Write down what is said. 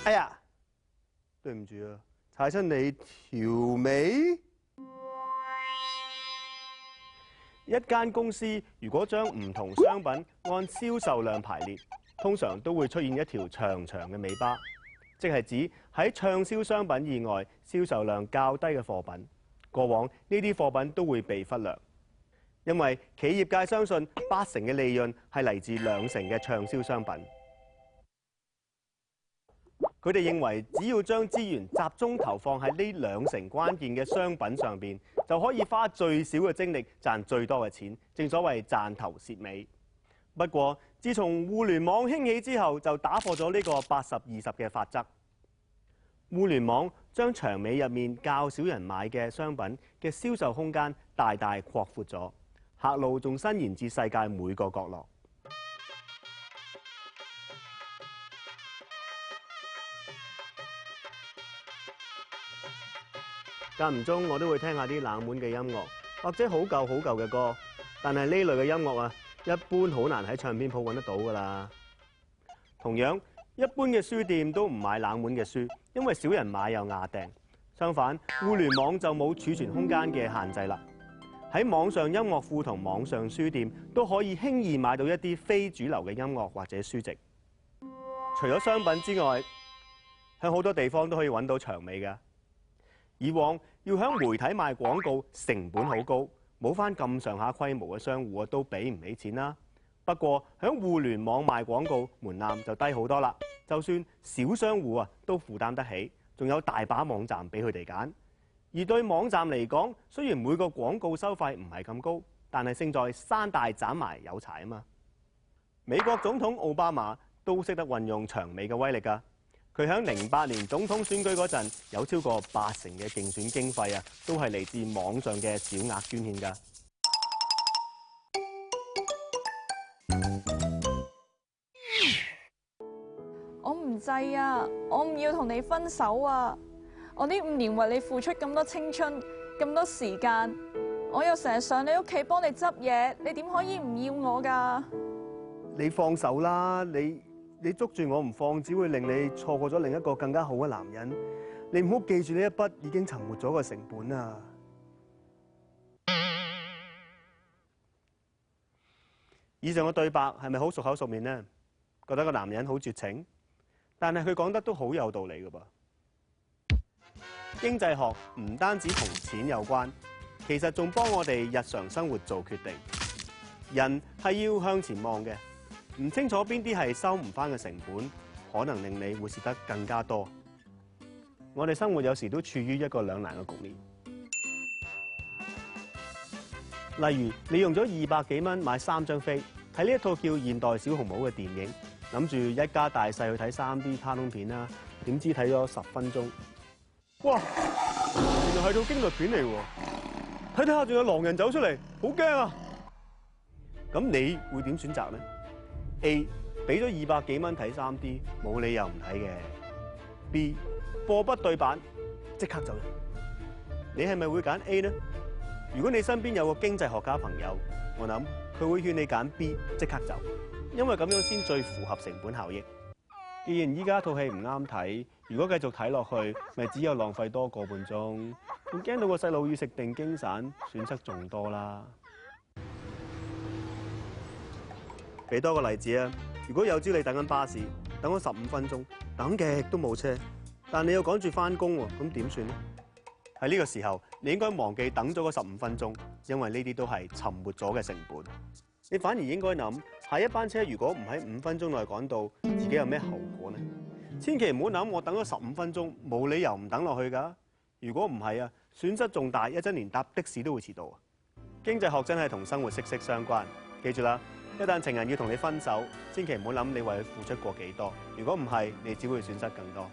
哎呀，對唔住啊，踩親你條尾。一間公司如果將唔同商品按銷售量排列，通常都會出現一條長長嘅尾巴，即係指喺暢銷商品以外銷售量較低嘅貨品。過往呢啲貨品都會被忽略，因為企業界相信80%嘅利潤係嚟自2成嘅暢銷商品。佢哋認為，只要將資源集中投放喺呢2成關鍵嘅商品上邊，就可以花最少嘅精力賺最多嘅錢。正所謂賺頭蝕尾。不過，自從互聯網興起之後，就打破咗呢個80-20嘅法則。互聯網將長尾入面較少人買嘅商品嘅銷售空間大大擴闊咗，客路仲伸延至世界每個角落。間唔中我都會聽下啲冷門嘅音樂，或者好舊嘅歌。但係呢類嘅音樂啊，一般好難喺唱片鋪揾得到㗎啦。同樣，一般嘅書店都唔買冷門嘅書，因為少人買又壓訂。相反，互聯網就冇儲存空間嘅限制啦。喺網上音樂庫同網上書店都可以輕易買到一啲非主流嘅音樂或者書籍。除咗商品之外，喺好多地方都可以揾到長尾㗎。以往要響媒體賣廣告成本好高，冇返咁上下規模嘅商戶都俾唔起錢啦。不過響互聯網賣廣告門檻就低好多啦，就算小商戶都負擔得起，仲有大把網站俾佢哋揀。而對網站嚟講，雖然每個廣告收費唔係咁高，但係勝在山大斬埋有柴啊嘛。美國總統奧巴馬都識得運用長尾嘅威力㗎。佢喺08年總統選舉嗰陣，有超過80%嘅競選經費都係嚟自網上嘅小額捐獻㗎。我唔制啊！我唔要同你分手啊！我呢5年為你付出咁多青春、咁多時間，我又成日上你屋企幫你執嘢，你點可以唔要我㗎？你放手啦！你捉住我唔放，只會令你錯過咗另一個更加好嘅男人。你唔好記住呢一筆已經沉沒咗嘅成本啊！以上嘅對白係咪好熟口熟面呢？覺得個男人好絕情，但係佢講得都好有道理㗎噃。經濟學唔單止同錢有關，其實仲幫我哋日常生活做決定。人係要向前望嘅。唔清楚邊啲係收唔返嘅成本，可能令你會蝕得更加多。我哋生活有時都處於一個兩難嘅局面。例如，你用咗200幾蚊買3張飛，睇呢一套叫《現代小紅帽》嘅電影，諗住一家大細去睇3D 卡通片啦，點知睇咗10分鐘，哇！原來係套驚慄片嚟喎，睇睇下仲有狼人走出嚟，好驚啊！咁你會點選擇呢？A 俾咗200幾蚊睇3D，冇理由唔睇嘅。B 貨不對版，即刻走人。你係咪會揀 A 呢？如果你身邊有個經濟學家朋友，我諗佢會勸你揀 B， 即刻走，因為咁樣先最符合成本效益。既然依家套戲唔啱睇，如果繼續睇落去，咪只有浪費多個半鐘，仲驚到個細路要食定經散，損失仲多啦。俾多個例子啊！如果有朝你等緊巴士，等咗15分鐘，等極都冇車，但你又趕住返工喎，咁點算呢？喺呢個時候，你應該忘記等咗嗰15分鐘，因為呢啲都係沉沒咗嘅成本。你反而應該諗，下一班車如果唔喺5分鐘內趕到，自己有咩後果呢？千祈唔好諗我等咗15分鐘，冇理由唔等落去㗎。如果唔係啊，損失重大，一陣連搭的士都會遲到啊！經濟學真係同生活息息相關，記住啦。一旦情人要同你分手，千祈唔好諗你為佢付出過幾多。如果唔係，你只會損失更多。